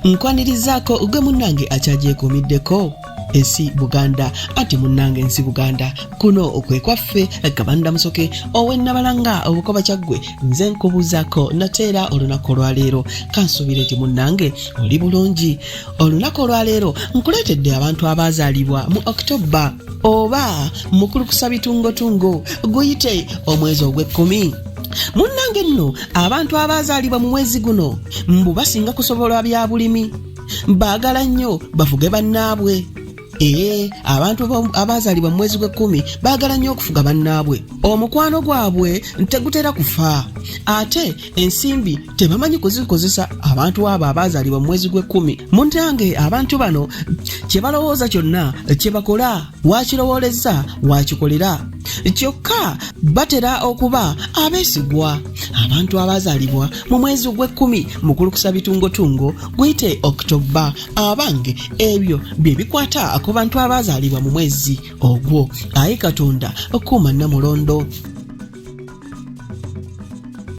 Nkwanirizaako ugwe munnange akyagyekuumiddeko ensi Buganda ati munnange ensi Buganda kuno okwekwaffe Kabanda Musoke owennabalanga obukoba kyaggwe nze nkubuuzaako nateera olunaku olwaleero kansuubire ti munnange oli bulungi. Olunaku olwaleero nkuleetedde abantu abazaalibwa mu October oba Mukulukusa Bitungotungo guyite omwezi ogw'ekkumi. Munnange nno abantu abazaalibwa mu mwezi guno mbu basinga kusobola bya bulimi, baagala nnyo bafuge bannaabwe. Abantu abazaalibwa mu mwezi gw'ekkumi baagala nnyo okufuga bannaabwe. Omukwano gwabwe tegutera kufa, ate ensimbi tebamanyi kuzikozesa abantu abo abazaalibwa mu mwezi gw'ekkumi. Munnange abantu bano kye balowooza kyonna kye bakola waakirowooleza waakikolera, kyokka batera okuba abeesigwa. Abantu abazaalibwa mu mwezi gw'ekkumi Mukulukusa Bitungotungo guyite October, abange ebyo bye bikwata ku bantu abazaalibwa mu mwezi ogwo. Ayi Katonda okuuma Namulondo.